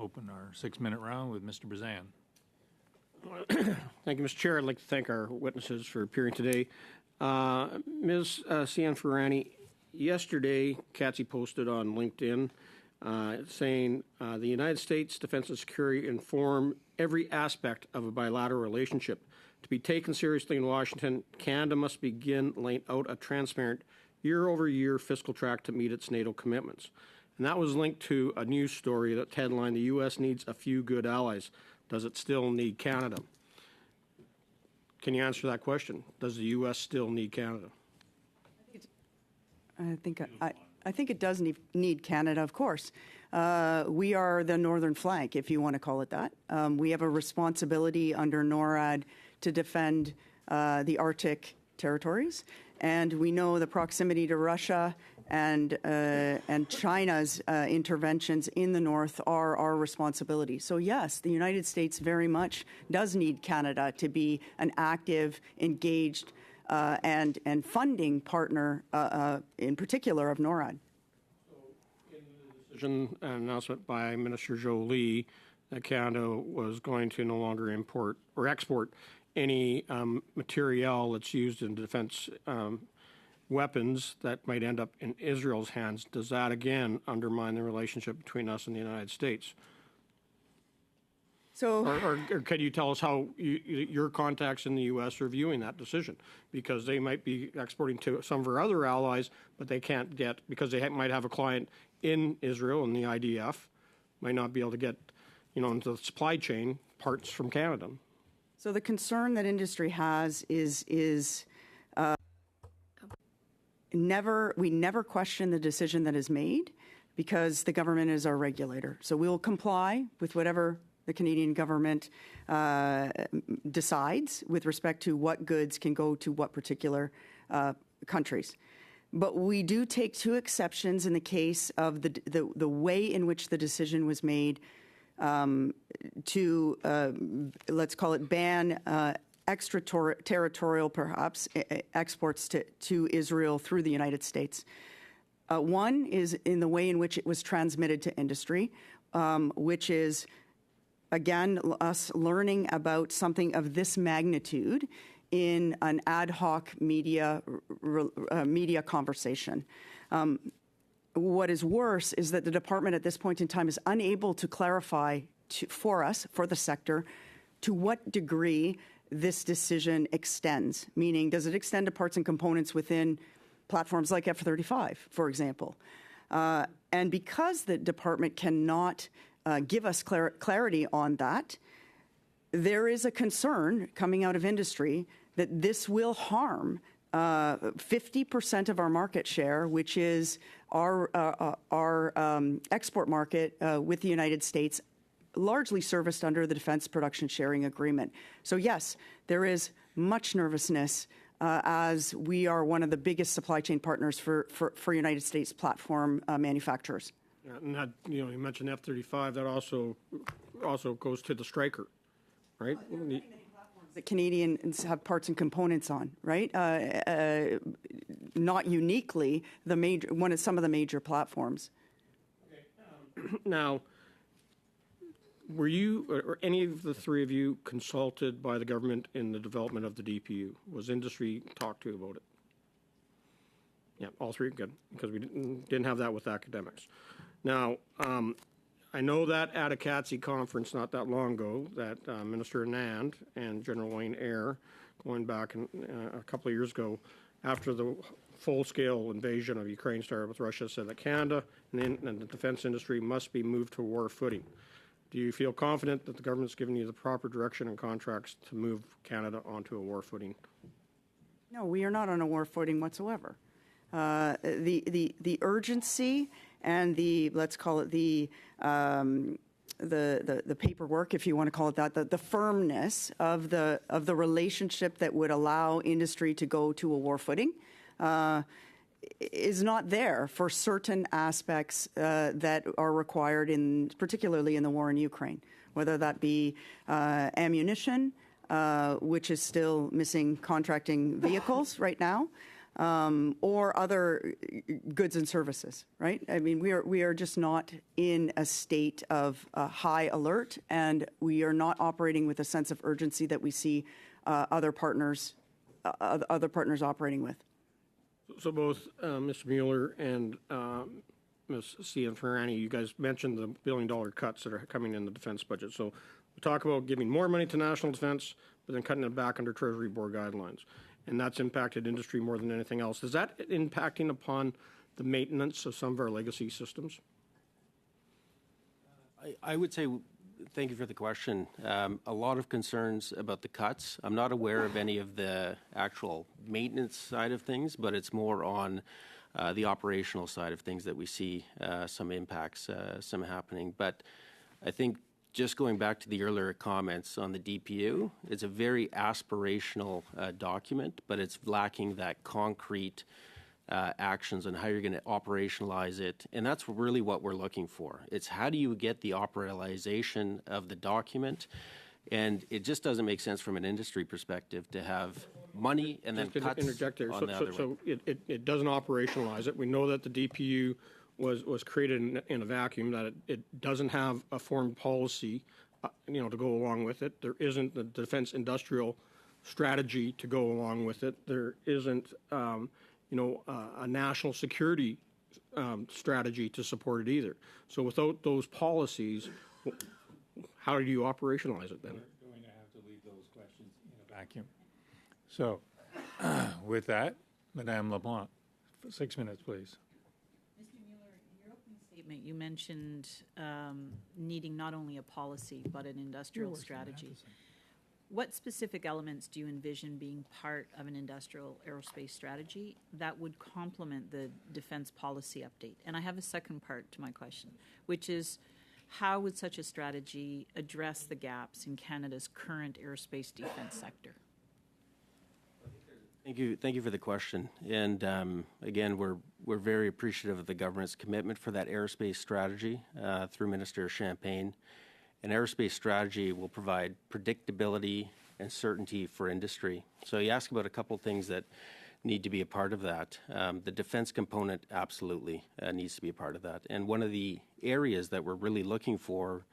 open our 6-minute round with Mr. Brazan. Thank you, Mr. Chair. I'd like to thank our witnesses for appearing today. Ms. Cianfarani, yesterday, CADSI posted on LinkedIn saying the United States Defense and Security inform every aspect of a bilateral relationship. To be taken seriously in Washington, Canada must begin laying out a transparent year-over-year fiscal track to meet its NATO commitments. And that was linked to a news story that headlined, "The U.S. needs a few good allies. Does it still need Canada?" Can you answer that question? Does the U.S. still need Canada? I think it does need Canada, of course. We are the northern flank, if you want to call it that. We have a responsibility under NORAD to defend the Arctic territories, and we know the proximity to Russia and China's interventions in the north are our responsibility. So yes, the United States very much does need Canada to be an active, engaged, and funding partner, in particular, of NORAD. So in the decision announcement by Minister Jolie that Canada was going to no longer import or export any material that's used in defense weapons that might end up in Israel's hands, does that again undermine the relationship between us and the United States? So, or can you tell us how your contacts in the U.S. are viewing that decision? Because they might be exporting to some of our other allies, but they can't get, because they might have a client in Israel and the IDF, might not be able to get, into the supply chain parts from Canada. So the concern that industry has is we never question the decision that is made because the government is our regulator. So we will comply with whatever the Canadian government decides with respect to what goods can go to what particular countries. But we do take two exceptions in the case of the way in which the decision was made to, let's call it, ban extraterritorial, perhaps, exports to Israel through the United States. One is in the way in which it was transmitted to industry, which is, again, us learning about something of this magnitude in an ad hoc media conversation. What is worse is that the department at this point in time is unable to clarify for us, for the sector, to what degree this decision extends, meaning does it extend to parts and components within platforms like F-35, for example? And because the department cannot give us clarity on that, there is a concern coming out of industry that this will harm 50% of our market share, which is our export market with the United States, largely serviced under the Defense Production Sharing Agreement. So yes, there is much nervousness as we are one of the biggest supply chain partners for United States platform manufacturers. Yeah, and that, you mentioned F-35. That also goes to the Striker, right? That Canadians have parts and components on, right? Not uniquely some of the major platforms. Okay. Now, were you or any of the three of you consulted by the government in the development of the DPU? Was industry talked to about it? Yeah, all three, good, because we didn't have that with academics. Now, I know that at a CADSI conference not that long ago, that Minister Anand and General Wayne Eyre, going back a couple of years ago, after the full-scale invasion of Ukraine started with Russia, said that Canada and the defense industry must be moved to war footing. Do you feel confident that the government's given you the proper direction and contracts to move Canada onto a war footing? No, we are not on a war footing whatsoever. The urgency and let's call it the paperwork, if you want to call it that, the firmness of the relationship that would allow industry to go to a war footing is not there for certain aspects that are required particularly in the war in Ukraine, whether that be ammunition, which is still missing contracting vehicles right now, or other goods and services, right? I mean, we are just not in a state of high alert, and we are not operating with a sense of urgency that we see other partners operating with. So both Mr. Mueller and Ms. Cianfarani, you guys mentioned the billion-dollar cuts that are coming in the defense budget. So we talk about giving more money to national defense, but then cutting it back under Treasury Board guidelines. And that's impacted industry more than anything else. Is that impacting upon the maintenance of some of our legacy systems? I would say, thank you for the question. A lot of concerns about the cuts. I'm not aware of any of the actual maintenance side of things, but it's more on the operational side of things that we see some impacts, some happening. But I think just going back to the earlier comments on the DPU, it's a very aspirational document, but it's lacking that concrete actions on how you're going to operationalize it. And that's really what we're looking for. It's how do you get the operationalization of the document? And it just doesn't make sense from an industry perspective to have money and then cuts interject there. on the other So it doesn't operationalize it. We know that the DPU was created in a vacuum, that it doesn't have a foreign policy, to go along with it. There isn't the defense industrial strategy to go along with it. There isn't, a national security strategy to support it either. So without those policies, how do you operationalize it then? We're going to have to leave those questions in a vacuum. So, with that, Madame LeBlanc, 6 minutes, please. Mr. Mueller, in your opening statement, you mentioned needing not only a policy, but an industrial strategy. What specific elements do you envision being part of an industrial aerospace strategy that would complement the defense policy update? And I have a second part to my question, which is, how would such a strategy address the gaps in Canada's current aerospace defense sector? Thank you for the question. And again, we're very appreciative of the government's commitment for that aerospace strategy through Minister Champagne. An aerospace strategy will provide predictability and certainty for industry. So you ask about a couple things that need to be a part of that. The defense component absolutely needs to be a part of that. And one of the areas that we're really looking for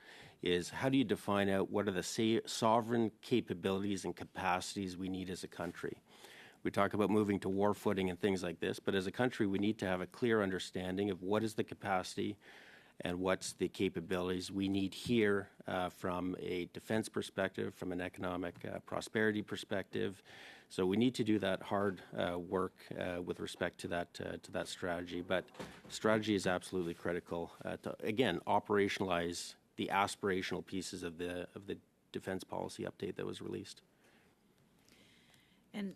is how do you define out what are the sovereign capabilities and capacities we need as a country. We talk about moving to war footing and things like this, but as a country we need to have a clear understanding of what is the capacity and what's the capabilities we need here from a defense perspective, from an economic prosperity perspective. So we need to do that hard work with respect to that strategy. But strategy is absolutely critical to, again, operationalize the aspirational pieces of the defense policy update that was released. And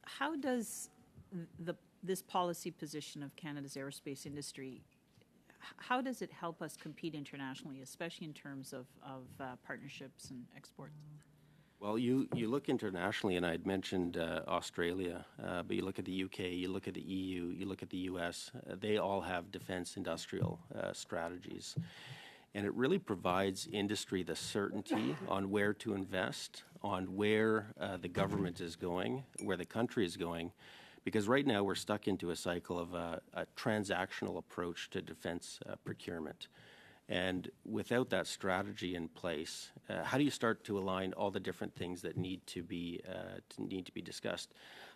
how does this policy position of Canada's aerospace industry, how does it help us compete internationally, especially in terms of partnerships and exports? Well, you look internationally, and I had mentioned Australia, but you look at the UK, you look at the EU, you look at the US, they all have defense industrial strategies. And it really provides industry the certainty on where to invest, on where the government is going, where the country is going, because right now we're stuck into a cycle of a transactional approach to defense procurement. And without that strategy in place, how do you start to align all the different things that need to be discussed?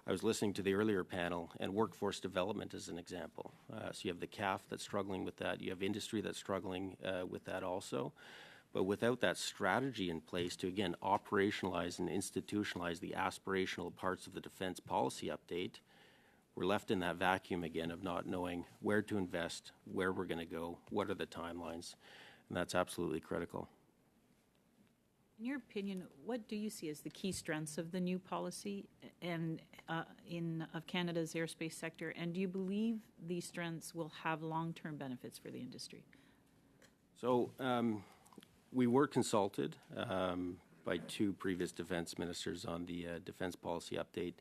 I was listening to the earlier panel, and workforce development is an example. So you have the CAF that's struggling with that. You have industry that's struggling with that also. But without that strategy in place to, again, operationalize and institutionalize the aspirational parts of the defense policy update, we're left in that vacuum again of not knowing where to invest, where we're going to go, what are the timelines, and that's absolutely critical. In your opinion, what do you see as the key strengths of the new policy and of Canada's aerospace sector, and do you believe these strengths will have long-term benefits for the industry? So we were consulted by two previous defense ministers on the defense policy update,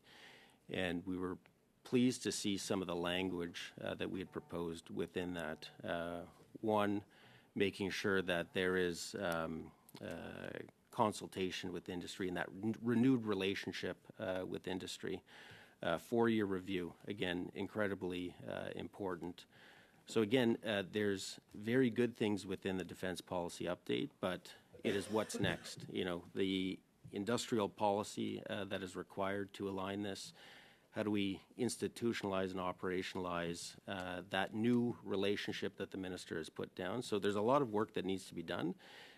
and we were pleased to see some of the language that we had proposed within that. One, making sure that there is consultation with industry and that renewed relationship with industry. 4-year review, again, incredibly important. So again, there's very good things within the defense policy update, but it is what's next. You know, the industrial policy that is required to align this. How do we institutionalize and operationalize that new relationship that the minister has put down? So there's a lot of work that needs to be done,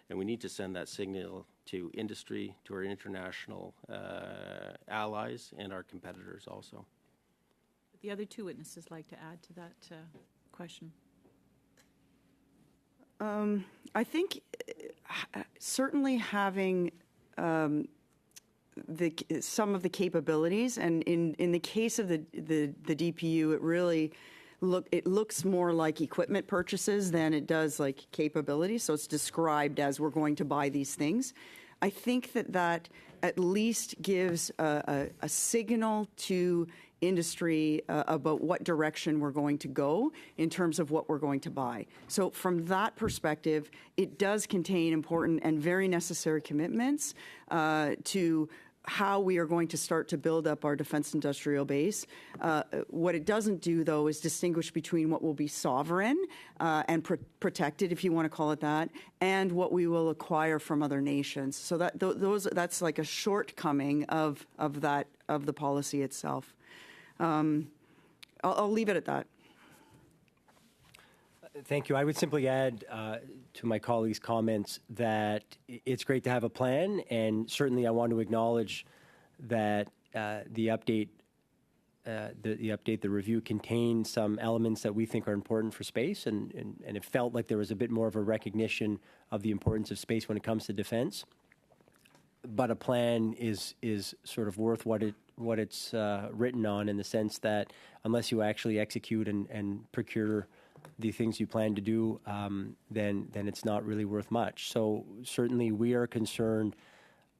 and we need to send that signal to industry, to our international allies, and our competitors also. Would the other two witnesses like to add to that question? I think certainly having some of the capabilities, and in the case of the DPU, it really looks more like equipment purchases than it does like capabilities. So it's described as we're going to buy these things. I think that at least gives a signal to industry about what direction we're going to go in terms of what we're going to buy. So from that perspective, it does contain important and very necessary commitments to how we are going to start to build up our defense industrial base. What it doesn't do, though, is distinguish between what will be sovereign and protected, if you want to call it that, and what we will acquire from other nations. So that's like a shortcoming of the policy itself. I'll leave it at that. Thank you. I would simply add to my colleagues' comments that it's great to have a plan, and certainly I want to acknowledge that the update, the review contained some elements that we think are important for space, and it felt like there was a bit more of a recognition of the importance of space when it comes to defense. But a plan is sort of worth what it's written on, in the sense that unless you actually execute and procure the things you plan to do, then it's not really worth much. So certainly we are concerned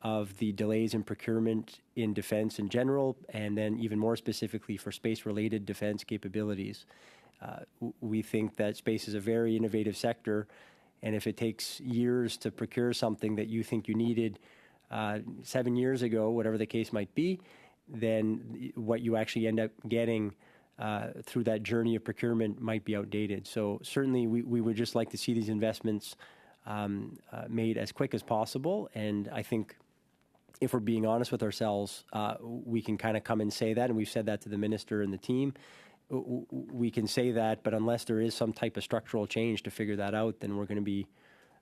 of the delays in procurement in defense in general, and then even more specifically for space-related defense capabilities. We think that space is a very innovative sector, and if it takes years to procure something that you think you needed 7 years ago, whatever the case might be, then what you actually end up getting through that journey of procurement might be outdated. So certainly we would just like to see these investments made as quick as possible. And I think if we're being honest with ourselves, we can kind of come and say that, and we've said that to the minister and the team. We can say that, but unless there is some type of structural change to figure that out, then we're going to be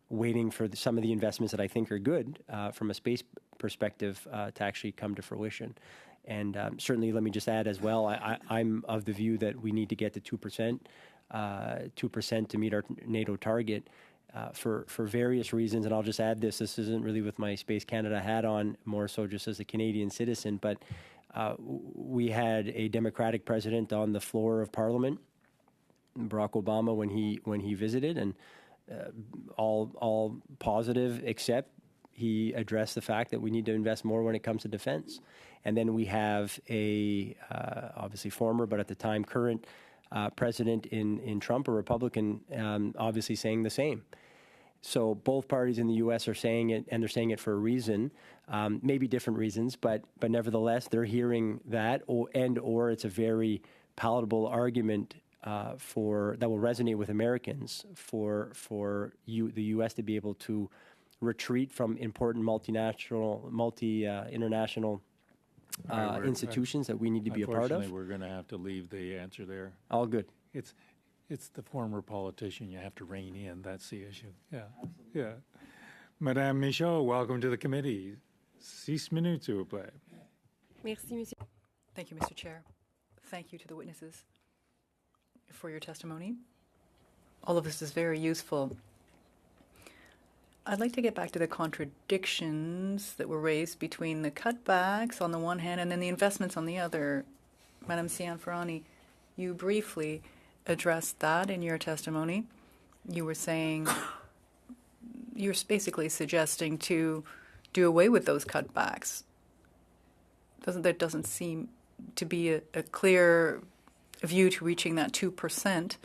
waiting for some of the investments that I think are good from a space perspective to actually come to fruition. And certainly, let me just add as well, I'm of the view that we need to get to 2%, 2% to meet our NATO target for various reasons. And I'll just add this isn't really with my Space Canada hat on, more so just as a Canadian citizen, but we had a Democratic president on the floor of Parliament, Barack Obama, when he visited, and all positive, except he addressed the fact that we need to invest more when it comes to defense. And then we have a obviously former, but at the time current president in Trump, a Republican, obviously saying the same. So both parties in the U.S. are saying it, and they're saying it for a reason, maybe different reasons, but nevertheless, they're hearing that, or it's a very palatable argument that will resonate with Americans for the U.S. to be able to retreat from important international institutions that we need to be a part of. Unfortunately, we're going to have to leave the answer there. All good. It's the former politician you have to rein in. That's the issue. Yeah. Absolutely. Yeah. Madame Michaud, welcome to the committee. 6 minutes, s'il vous plaît. Merci, Monsieur. Thank you, Mr. Chair. Thank you to the witnesses for your testimony. All of this is very useful. I'd like to get back to the contradictions that were raised between the cutbacks on the one hand and then the investments on the other. Madame Cianfarani, you briefly addressed that in your testimony. You were saying, you're basically suggesting to do away with those cutbacks. That doesn't seem to be a clear view to reaching that 2%.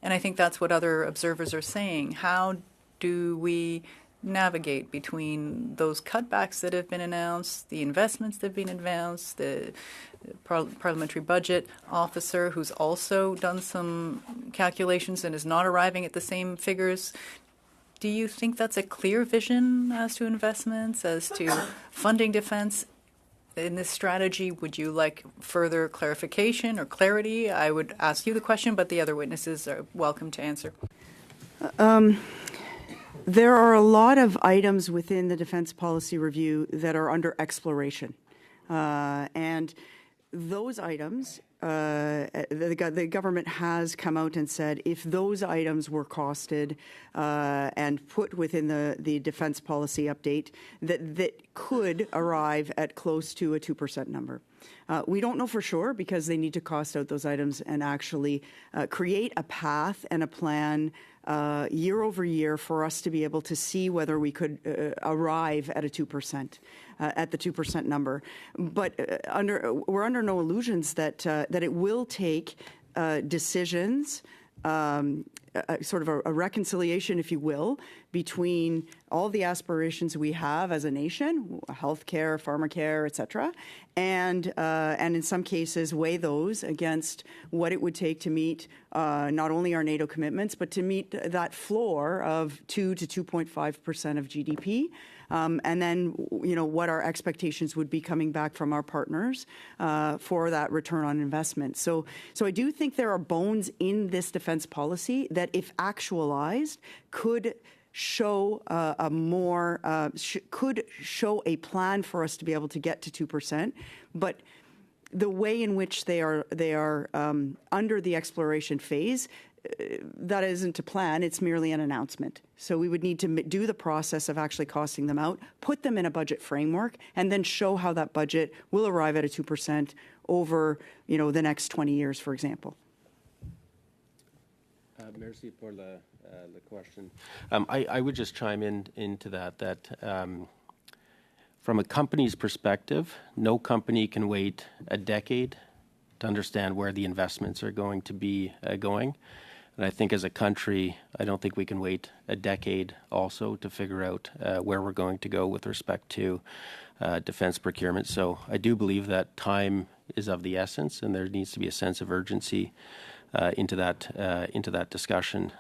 And I think that's what other observers are saying. How do we navigate between those cutbacks that have been announced, the investments that have been announced, the parliamentary budget officer who's also done some calculations and is not arriving at the same figures? Do you think that's a clear vision as to investments, as to funding defense in this strategy? Would you like further clarification or clarity? I would ask you the question, but the other witnesses are welcome to answer. There are a lot of items within the Defense Policy Review that are under exploration. And those items, the government has come out and said if those items were costed and put within the defense policy update, that could arrive at close to a 2% number. We don't know for sure because they need to cost out those items and actually create a path and a plan year over year for us to be able to see whether we could arrive at a 2%, at the 2% number. But we're under no illusions that it will take decisions, sort of a reconciliation, if you will, between all the aspirations we have as a nation, healthcare, pharmacare, et cetera, and in some cases weigh those against what it would take to meet not only our NATO commitments, but to meet that floor of 2 to 2.5% of GDP. And then, what our expectations would be coming back from our partners for that return on investment. So I do think there are bones in this defense policy that, if actualized, could show could show a plan for us to be able to get to 2%. But the way in which they are under the exploration phase, that isn't a plan, it's merely an announcement. So we would need to do the process of actually costing them out, put them in a budget framework, and then show how that budget will arrive at a 2% over, the next 20 years, for example. Merci pour the question. I would just chime into that from a company's perspective, no company can wait a decade to understand where the investments are going to be going. And I think as a country, I don't think we can wait a decade also to figure out where we're going to go with respect to defense procurement. So I do believe that time is of the essence, and there needs to be a sense of urgency into that discussion.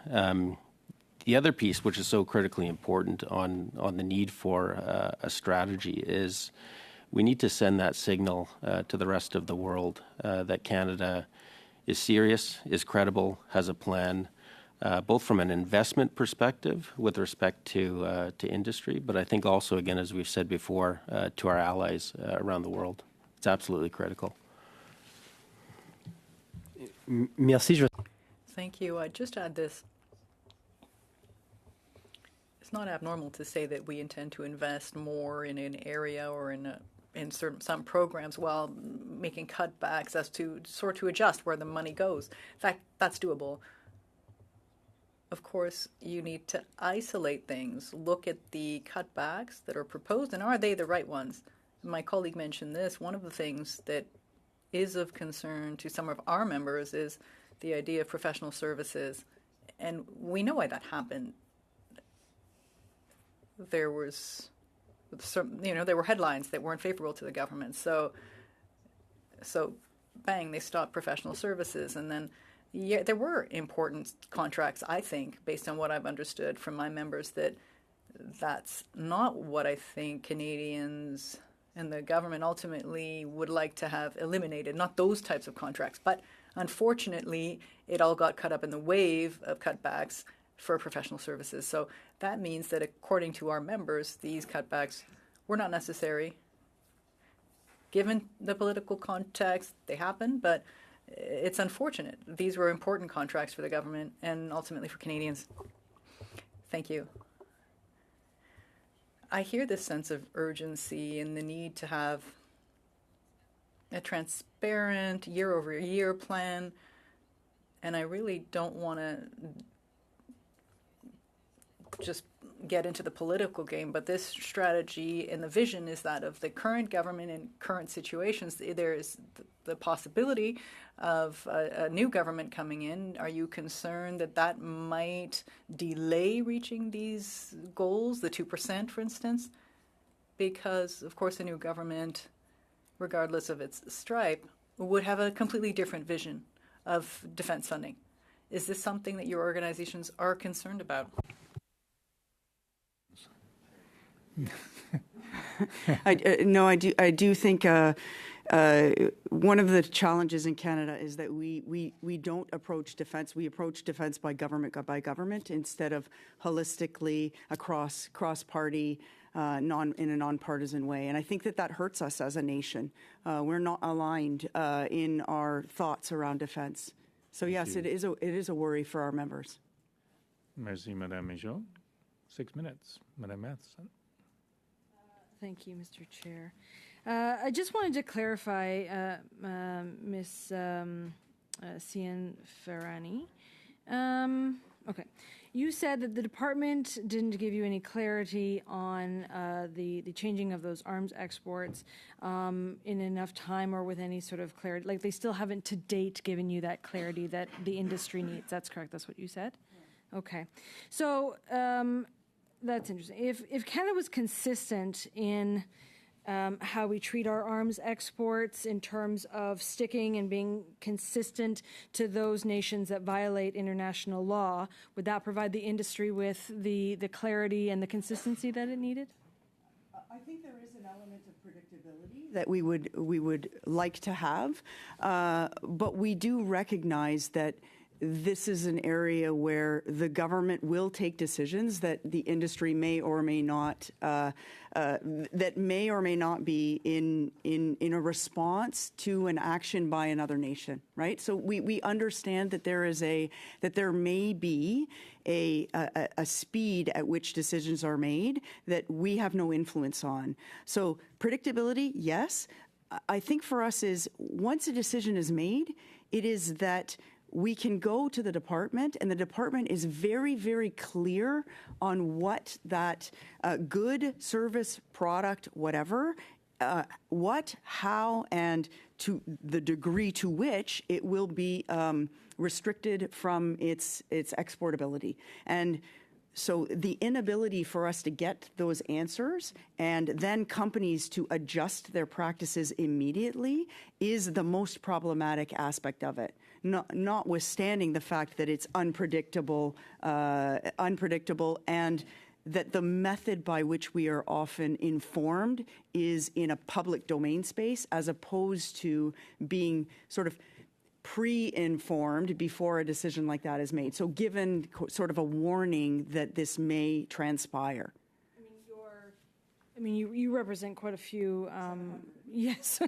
The other piece, which is so critically important on the need for a strategy, is we need to send that signal to the rest of the world that Canada is serious, is credible, has a plan, both from an investment perspective with respect to industry, but I think also, again, as we've said before, to our allies around the world. It's absolutely critical. Merci. Thank you. I'd just add this. It's not abnormal to say that we intend to invest more in an area or in some programs while making cutbacks as to adjust where the money goes. In fact, that's doable. Of course, you need to isolate things, look at the cutbacks that are proposed, and are they the right ones? My colleague mentioned this. One of the things that is of concern to some of our members is the idea of professional services. And we know why that happened. There were headlines that weren't favorable to the government. So bang, they stopped professional services. And then, there were important contracts, I think, based on what I've understood from my members, that's not what I think Canadians and the government ultimately would like to have eliminated, not those types of contracts. But unfortunately, it all got caught up in the wave of cutbacks for professional services. So that means that according to our members, these cutbacks were not necessary. Given the political context, they happened, but it's unfortunate. These were important contracts for the government and ultimately for Canadians. Thank you. I hear this sense of urgency and the need to have a transparent year-over-year plan, and I really don't want to just get into the political game, but this strategy and the vision is that of the current government in current situations. There is the possibility of a new government coming in. Are you concerned that that might delay reaching these goals, the 2%, for instance? Because, of course, a new government, regardless of its stripe, would have a completely different vision of defense funding. Is this something that your organizations are concerned about? No, I do think one of the challenges in Canada is that we don't approach defense. We approach defense by government instead of holistically across cross-party, in a nonpartisan way. And I think that hurts us as a nation. We're not aligned in our thoughts around defense. So yes, it is a worry for our members. Merci, Madame Michaud. 6 minutes. Madame Matheson. Thank you, Mr. Chair. I just wanted to clarify, Ms. Cianfarani. Okay. You said that the department didn't give you any clarity on the changing of those arms exports in enough time or with any sort of clarity. Like, they still haven't to date given you that clarity that the industry needs. That's correct. That's what you said? Yeah. Okay. So that's interesting. If Canada was consistent in how we treat our arms exports in terms of sticking and being consistent to those nations that violate international law, would that provide the industry with the clarity and the consistency that it needed? I think there is an element of predictability that we would like to have, but we do recognize that this is an area where the government will take decisions that the industry may or may not be in a response to an action by another nation, right? So we understand that there may be a speed at which decisions are made that we have no influence on. So predictability, yes. I think for us is once a decision is made, it is that we can go to the department, and the department is very, very clear on what that good service, product, whatever, what, how, and to the degree to which it will be restricted from its exportability. And so the inability for us to get those answers and then companies to adjust their practices immediately is the most problematic aspect of it. Notwithstanding the fact that it's unpredictable, and that the method by which we are often informed is in a public domain space as opposed to being sort of pre-informed before a decision like that is made. So given sort of a warning that this may transpire. You represent quite a few, yes,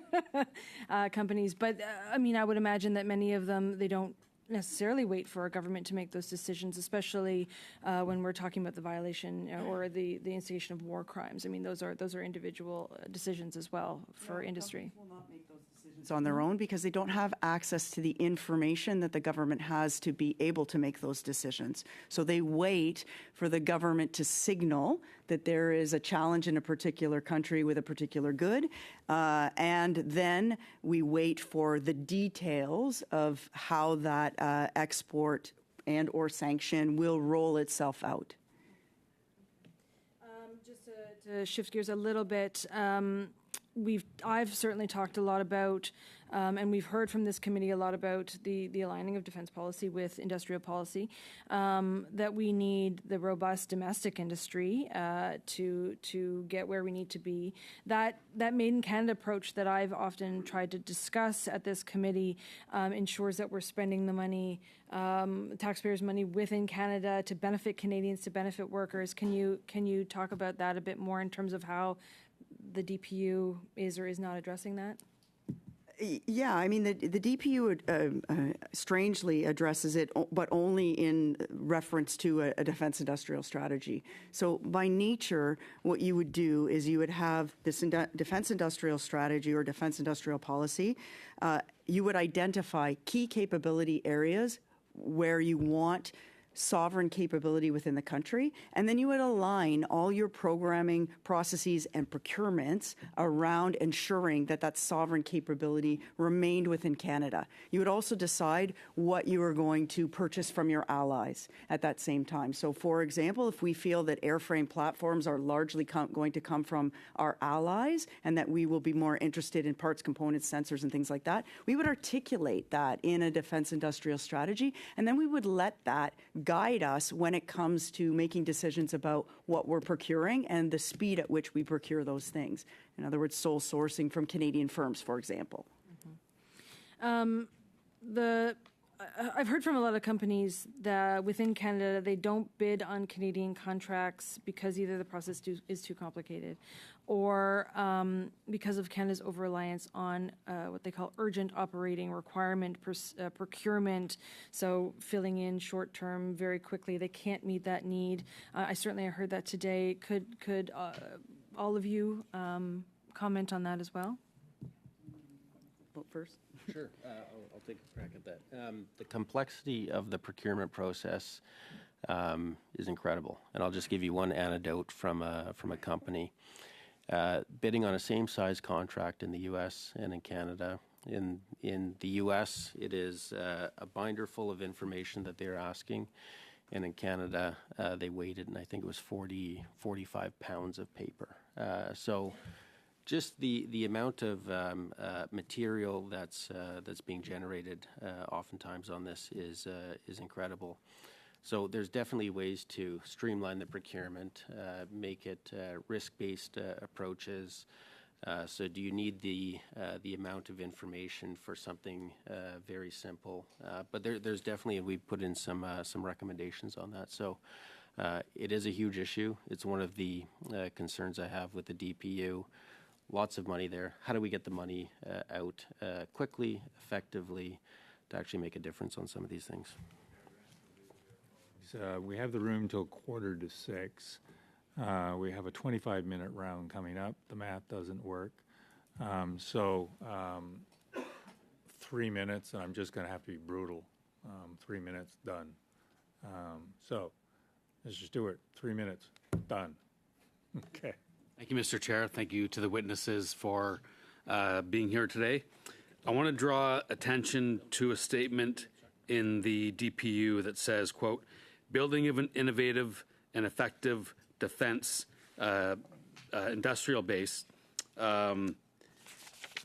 companies, but I would imagine that many of them, they don't necessarily wait for a government to make those decisions, especially when we're talking about the violation or the instigation of war crimes. Those are individual decisions as well for industry. Companies will not make those decisions on their own because they don't have access to the information that the government has to be able to make those decisions. So they wait for the government to signal that there is a challenge in a particular country with a particular good, and then we wait for the details of how that export and or sanction will roll itself out. Just to shift gears a little bit, I've certainly talked a lot about, and we've heard from this committee a lot about the aligning of defense policy with industrial policy, that we need the robust domestic industry to get where we need to be. That Made in Canada approach that I've often tried to discuss at this committee ensures that we're spending the money, taxpayers' money within Canada to benefit Canadians, to benefit workers. Can you talk about that a bit more in terms of how the DPU is or is not addressing that? Yeah, the DPU strangely addresses it, but only in reference to a defense industrial strategy. So by nature, what you would do is you would have this defense industrial strategy or defense industrial policy. You would identify key capability areas where you want sovereign capability within the country, and then you would align all your programming processes and procurements around ensuring that that sovereign capability remained within Canada. You would also decide what you were going to purchase from your allies at that same time. So, for example, if we feel that airframe platforms are largely going to come from our allies and that we will be more interested in parts, components, sensors, and things like that, we would articulate that in a defense industrial strategy, and then we would let that guide us when it comes to making decisions about what we're procuring and the speed at which we procure those things. In other words, sole sourcing from Canadian firms, for example. I've heard from a lot of companies that within Canada, they don't bid on Canadian contracts because either the process is too complicated or because of Canada's over-reliance on what they call urgent operating requirement procurement, so filling in short-term very quickly. They can't meet that need. I certainly heard that today. Could all of you comment on that as well? Vote first. Sure, I'll take a crack at that. The complexity of the procurement process is incredible, and I'll just give you one anecdote from a company bidding on a same-size contract in the U.S. and in Canada. In the U.S., it is a binder full of information that they're asking, and in Canada, they weighted, and I think it was 45 pounds of paper. So. Just the amount of material that's being generated oftentimes on this is incredible. So there's definitely ways to streamline the procurement, make it risk-based approaches. So do you need the amount of information for something very simple? But there's definitely, and we put in some recommendations on that. So it is a huge issue. It's one of the concerns I have with the DPU. Lots of money there. How do we get the money out quickly, effectively, to actually make a difference on some of these things? So we have the room till 5:45. We have a 25-minute round coming up. The math doesn't work. 3 minutes, and I'm just going to have to be brutal. 3 minutes, done. So, Mr. Stewart, 3 minutes, done. Okay. Thank you, Mr. Chair. Thank you to the witnesses for being here today. I want to draw attention to a statement in the DPU that says, quote, building of an innovative and effective defense industrial base,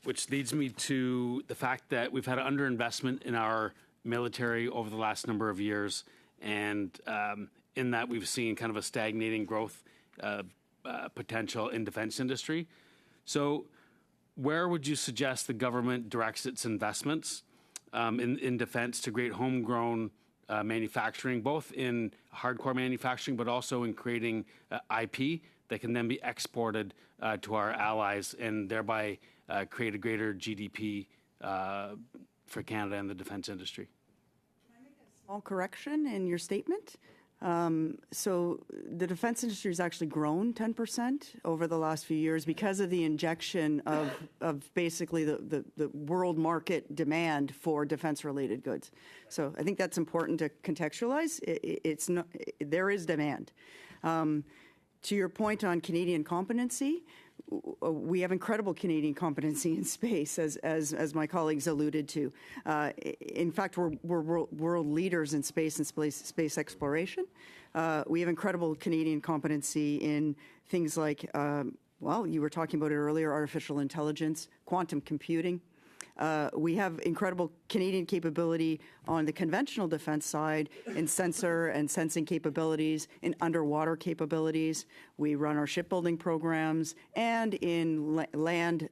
which leads me to the fact that we've had an underinvestment in our military over the last number of years, and in that we've seen kind of a stagnating growth potential in defense industry. So where would you suggest the government directs its investments in defense to create homegrown manufacturing, both in hardcore manufacturing, but also in creating IP that can then be exported to our allies and thereby create a greater GDP for Canada and the defense industry? Can I make a small correction in your statement? So the defense industry has actually grown 10% over the last few years because of the injection of basically the world market demand for defense-related goods. So I think that's important to contextualize. It's not, there is demand. To your point on Canadian competency, we have incredible Canadian competency in space, as my colleagues alluded to. In fact, we're world leaders in space and space exploration. We have incredible Canadian competency in things like, well, you were talking about it earlier, artificial intelligence, quantum computing. We have incredible Canadian capability on the conventional defense side in sensor and sensing capabilities, in underwater capabilities. We run our shipbuilding programs, and in land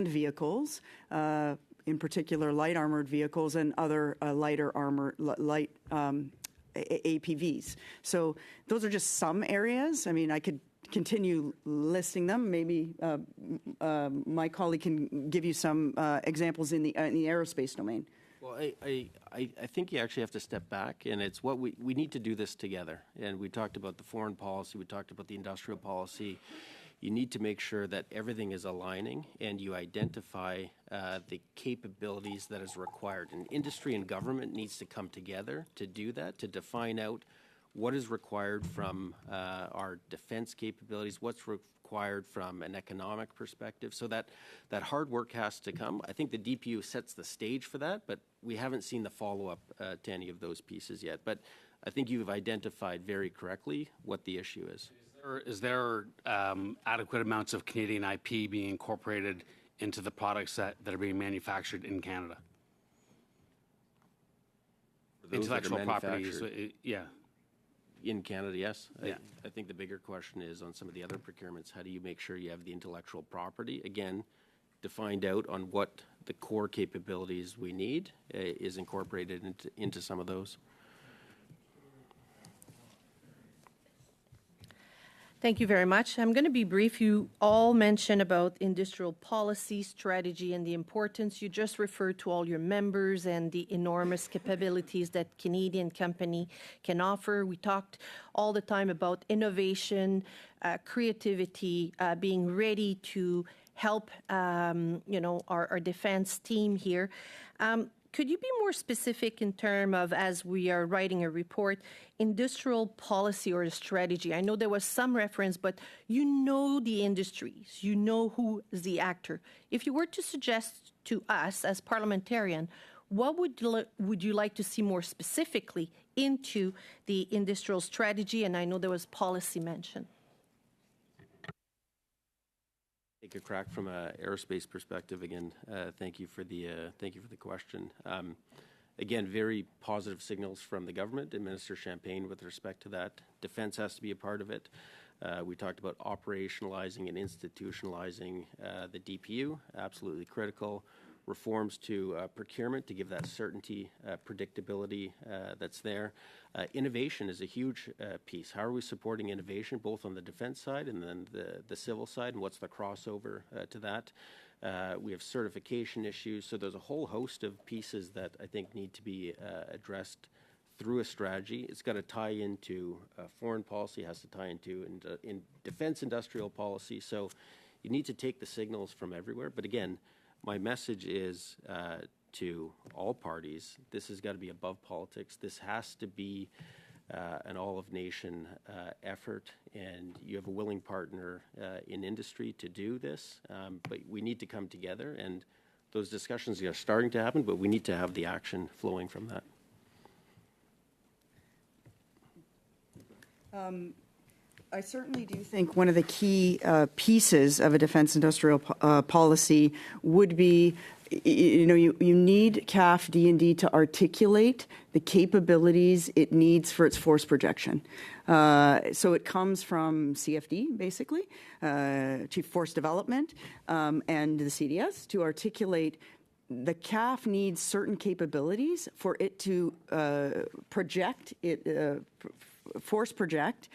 vehicles, in particular light armored vehicles and other light APVs. So those are just some areas. I mean, I could continue listing them. Maybe my colleague can give you some examples in the aerospace domain. Well, I think you actually have to step back, and it's what we need to do this together. And we talked about the foreign policy, we talked about the industrial policy. you need to make sure that everything is aligning and you identify the capabilities that is required. And industry and government needs to come together to do that, to define out what is required from our defense capabilities, what's required from an economic perspective. So that hard work has to come. I think the DPU sets the stage for that, but we haven't seen the follow-up to any of those pieces yet. But I think you've identified very correctly what the issue is. Is there adequate amounts of Canadian IP being incorporated into the products that are being manufactured in Canada? Intellectual properties, yeah. In Canada, yes. Yeah. I think the bigger question is on some of the other procurements, how do you make sure you have the intellectual property, again, defined out on what the core capabilities we need is incorporated into some of those. Thank you very much. I'm going to be brief. You all mentioned about industrial policy, strategy, and the importance. You just referred to all your members and the enormous capabilities that Canadian company can offer. We talked all the time about innovation, creativity, being ready to help, our defense team here. Could you be more specific in terms of, as we are writing a report, industrial policy or strategy? I know there was some reference, but you know the industries, you know who is the actor. If you were to suggest to us as parliamentarian, what would you like to see more specifically into the industrial strategy? And I know there was policy mentioned. Take a crack from an aerospace perspective again. Thank you for the question. Again, very positive signals from the government and Minister Champagne with respect to that. Defense has to be a part of it. We talked about operationalizing and institutionalizing the DPU, absolutely critical. Reforms to procurement to give that certainty, predictability that's there. Innovation is a huge piece. How are we supporting innovation, both on the defense side and then the civil side, and what's the crossover to that? We have certification issues, so there's a whole host of pieces that I think need to be addressed through a strategy. It's got to tie into foreign policy, has to tie into in defense industrial policy, so you need to take the signals from everywhere. But again, my message is to all parties, this has got to be above politics. This has to be an all-of-nation effort, and you have a willing partner in industry to do this, but we need to come together, and those discussions are starting to happen, but we need to have the action flowing from that. I certainly do think one of the key pieces of a defense industrial policy would be, you need CAF D&D to articulate the capabilities it needs for its force projection. So it comes from CFD, basically, Chief Force Development, and the CDS to articulate the CAF needs certain capabilities for it to force project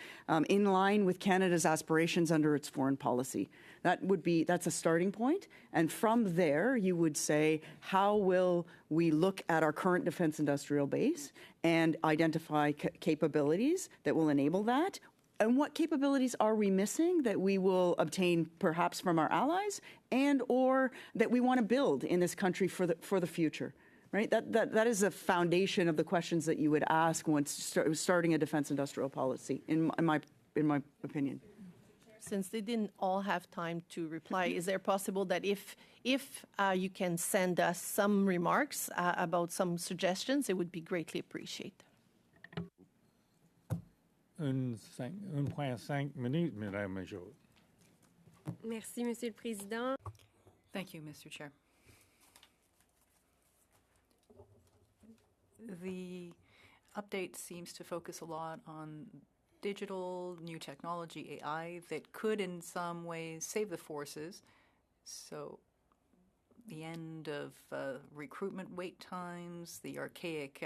in line with Canada's aspirations under its foreign policy. That's a starting point. And from there, you would say, how will we look at our current defense industrial base and identify capabilities that will enable that? And what capabilities are we missing that we will obtain perhaps from our allies and or that we want to build in this country for the future? Right? That is a foundation of the questions that you would ask when starting a defense industrial policy, in my opinion. Since they didn't all have time to reply, is there possible that if you can send us some remarks about some suggestions, it would be greatly appreciated. 1.5 minutes, Mesdames et Messieurs. Merci, Monsieur le Président. Thank you, Mr. Chair. The update seems to focus a lot on digital, new technology, AI, that could in some ways save the forces. So the end of recruitment wait times, the archaic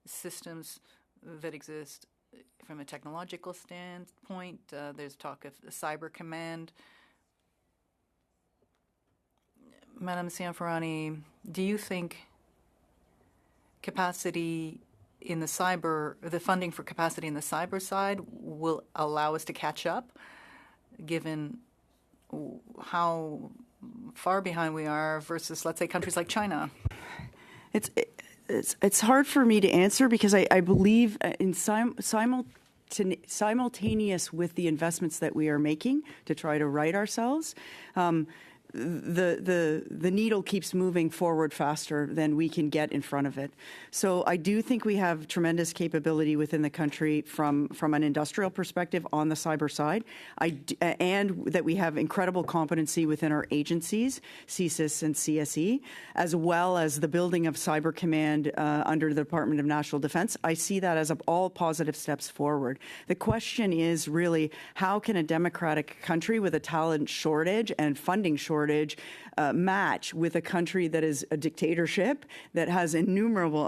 systems that exist from a technological standpoint. There's talk of the cyber command. Madam Cianfarani, do you think capacity in the funding for capacity in the cyber side will allow us to catch up, given how far behind we are versus, let's say, countries like China? It's hard for me to answer because I believe in simultaneous with the investments that we are making to try to right ourselves, the needle keeps moving forward faster than we can get in front of it. So I do think we have tremendous capability within the country from an industrial perspective on the cyber side, and that we have incredible competency within our agencies, CSIS and CSE, as well as the building of Cyber Command under the Department of National Defense. I see that as all positive steps forward. The question is really, how can a democratic country with a talent shortage and funding shortage match with a country that is a dictatorship that has innumerable,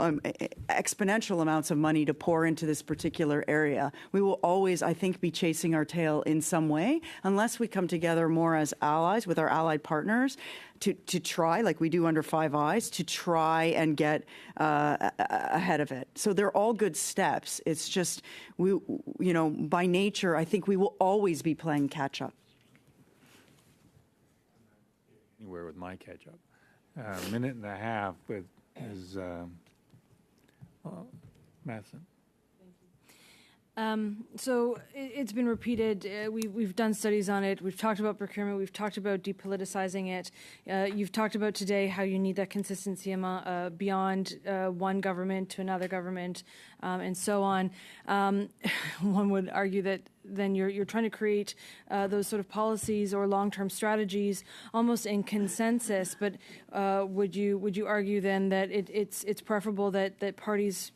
exponential amounts of money to pour into this particular area? We will always, I think, be chasing our tail in some way unless we come together more as allies with our allied partners to try, like we do under Five Eyes, to try and get ahead of it. So they're all good steps. It's just, by nature, I think we will always be playing catch up. Anywhere with my catch-up. A minute and a half with is Matheson. So it's been repeated. We've done studies on it. We've talked about procurement. We've talked about depoliticizing it. You've talked about today how you need that consistency beyond one government to another government, and so on. One would argue that then you're trying to create those sort of policies or long-term strategies almost in consensus. But would you argue then that it's preferable that parties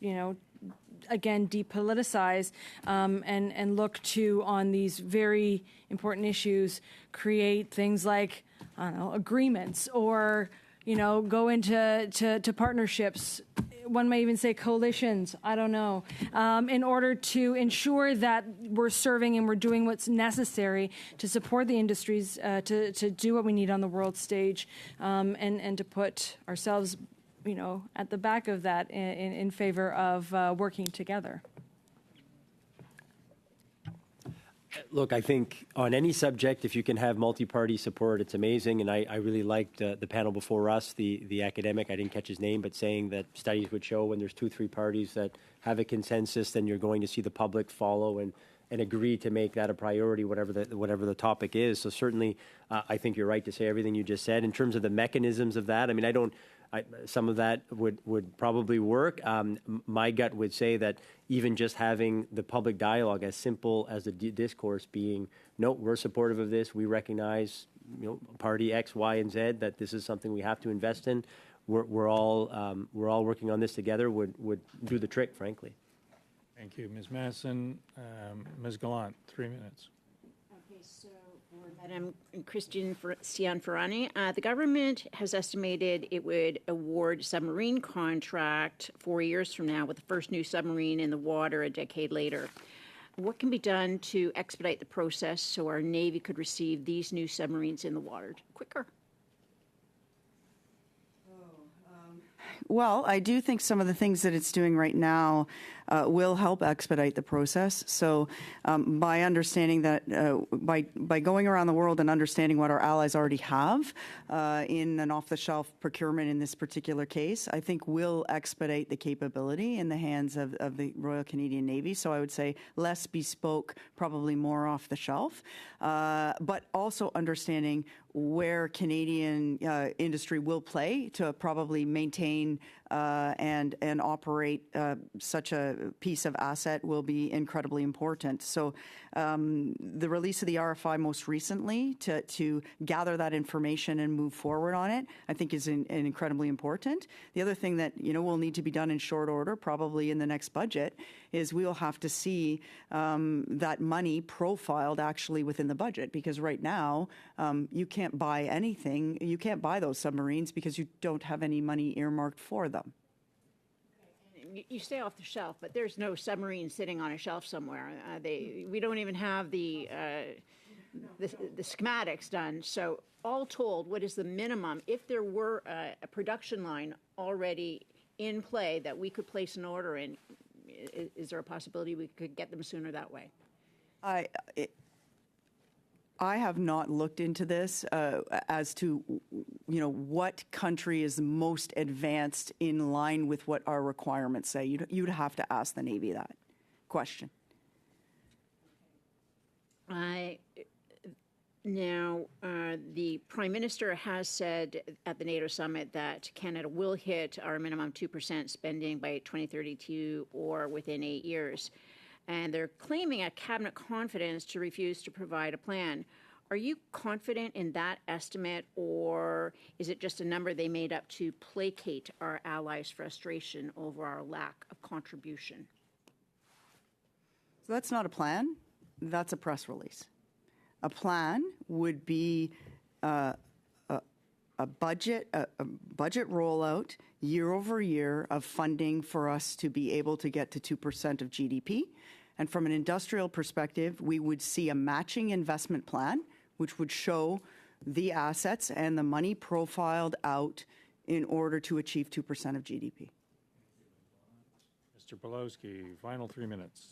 again depoliticize and look to, on these very important issues, create things like, I don't know, agreements, or go into partnerships? One may even say coalitions, I don't know, in order to ensure that we're serving and we're doing what's necessary to support the industries, to do what we need on the world stage, and to put ourselves at the back of that in favor of working together. Look, I think on any subject, if you can have multi-party support, it's amazing. And I really liked the panel before us, the academic, I didn't catch his name, but saying that studies would show when there's 2-3 parties that have a consensus, then you're going to see the public follow and agree to make that a priority, whatever the topic is. So certainly, I think you're right to say everything you just said. In terms of the mechanisms of that, I mean, some of that would probably work. My gut would say that even just having the public dialogue, as simple as the discourse being, no, we're supportive of this. We recognize, party X, Y, and Z, that this is something we have to invest in. We're all working on this together. Would do the trick, frankly. Thank you, Ms. Madison. Ms. Gallant, 3 minutes. Okay, so for Madam Christyn Cianfarani, the government has estimated it would award a submarine contract 4 years from now, with the first new submarine in the water a decade later. What can be done to expedite the process so our Navy could receive these new submarines in the water quicker? Well, I do think some of the things that it's doing right now will help expedite the process. So by understanding that, by going around the world and understanding what our allies already have in an off-the-shelf procurement in this particular case, I think will expedite the capability in the hands of the Royal Canadian Navy. So I would say less bespoke, probably more off-the-shelf, but also understanding where Canadian industry will play to probably maintain and operate such a piece of asset will be incredibly important. So the release of the RFI most recently to gather that information and move forward on it, I think is incredibly important. The other thing that will need to be done in short order, probably in the next budget, is we'll have to see that money profiled actually within the budget, because right now you can't buy anything. You can't buy those submarines because you don't have any money earmarked for them. You stay off the shelf, but there's no submarine sitting on a shelf somewhere. We don't even have the schematics done. So all told, what is the minimum, if there were a production line already in play that we could place an order in, is there a possibility we could get them sooner that way? I have not looked into this as to, what country is most advanced in line with what our requirements say. You'd have to ask the Navy that question. Now, the Prime Minister has said at the NATO summit that Canada will hit our minimum 2% spending by 2032 or within 8 years. And they're claiming a cabinet confidence to refuse to provide a plan. Are you confident in that estimate, or is it just a number they made up to placate our allies' frustration over our lack of contribution? So that's not a plan. That's a press release. A plan would be a budget rollout year over year of funding for us to be able to get to 2% of GDP. And from an industrial perspective, we would see a matching investment plan, which would show the assets and the money profiled out in order to achieve 2% of GDP. Mr. Pawlowski, final 3 minutes.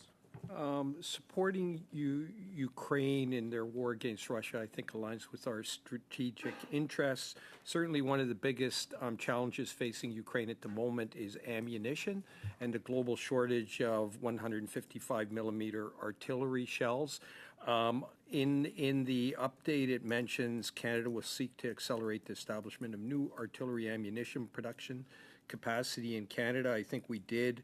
Supporting Ukraine in their war against Russia, I think, aligns with our strategic interests. Certainly one of the biggest challenges facing Ukraine at the moment is ammunition and the global shortage of 155 millimeter artillery shells. In the update, it mentions Canada will seek to accelerate the establishment of new artillery ammunition production capacity in Canada. I think we did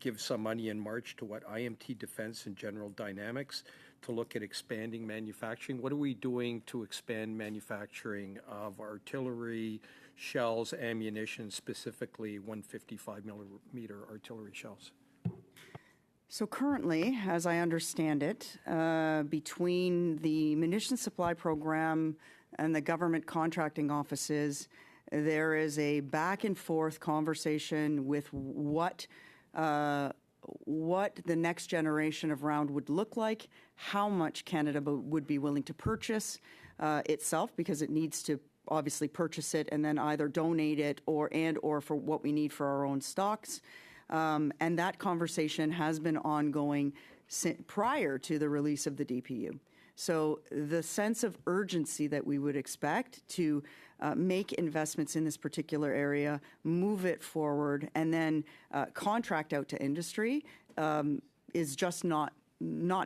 give some money in March to IMT Defense and General Dynamics to look at expanding manufacturing. What are we doing to expand manufacturing of artillery shells, ammunition, specifically 155 millimeter artillery shells? So currently, as I understand it, between the munitions supply program and the government contracting offices, there is a back and forth conversation with what the next generation of round would look like, how much Canada would be willing to purchase itself, because it needs to obviously purchase it and then either donate it or for what we need for our own stocks. And that conversation has been ongoing prior to the release of the DPU. So the sense of urgency that we would expect to make investments in this particular area, move it forward, and then contract out to industry is just not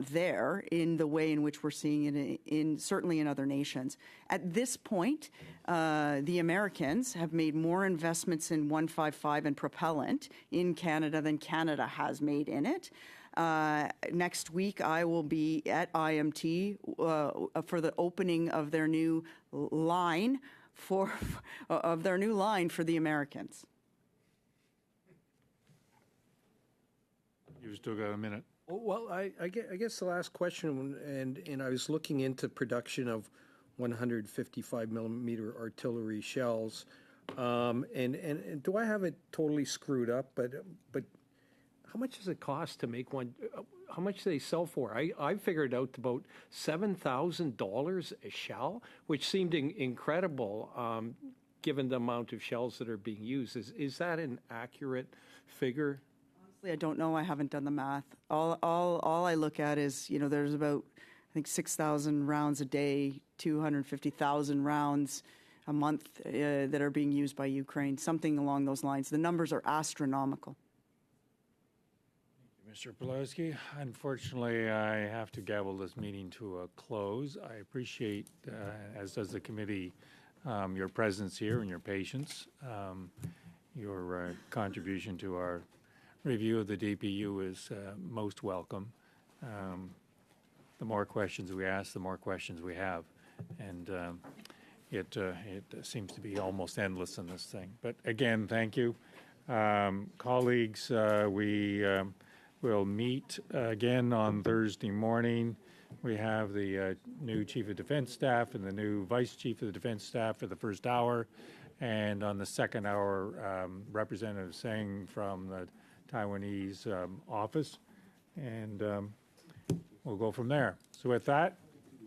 there in the way in which we're seeing it certainly in other nations. At this point, the Americans have made more investments in 155 and propellant in Canada than Canada has made in it. Next week, I will be at IMT for the opening of their new line for the Americans. You've still got a minute. Well, I guess the last question, and I was looking into production of 155 millimeter artillery shells, and do I have it totally screwed up? But how much does it cost to make one? How much do they sell for? I figured out about $7,000 a shell, which seemed incredible given the amount of shells that are being used. Is that an accurate figure? Honestly, I don't know. I haven't done the math. All I look at is, there's about, I think, 6,000 rounds a day, 250,000 rounds a month that are being used by Ukraine, something along those lines. The numbers are astronomical. Mr. Pawlowski, unfortunately, I have to gavel this meeting to a close. I appreciate, as does the committee, your presence here and your patience. Your contribution to our review of the DPU is most welcome. The more questions we ask, the more questions we have. And it seems to be almost endless in this thing. But again, thank you. Colleagues, we will meet again on Thursday morning. We have the new Chief of Defense Staff and the new Vice Chief of the Defense Staff for the first hour. And on the second hour, Representative Singh from the Taiwanese office. And we'll go from there. So with that,